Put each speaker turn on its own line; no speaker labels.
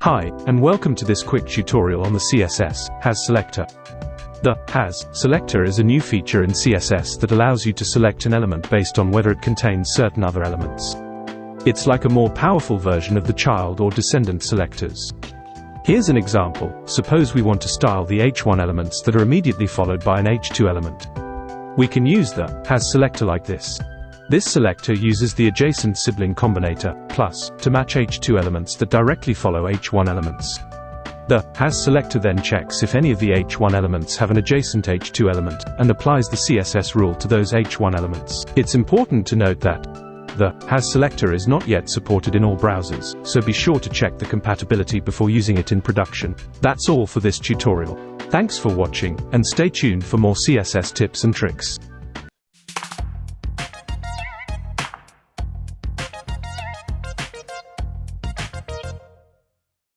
Hi, and welcome to this quick tutorial on the CSS has selector. The has selector is a new feature in CSS that allows you to select an element based on whether it contains certain other elements. It's like a more powerful version of the child or descendant selectors. Here's an example. Suppose we want to style the h1 elements that are immediately followed by an h2 element. We can use the has selector like this. This selector uses the adjacent sibling combinator, plus, to match h2 elements that directly follow h1 elements. The has selector then checks if any of the h1 elements have an adjacent h2 element, and applies the CSS rule to those h1 elements. It's important to note that the has selector is not yet supported in all browsers, so be sure to check the compatibility before using it in production. That's all for this tutorial. Thanks for watching, and stay tuned for more CSS tips and tricks.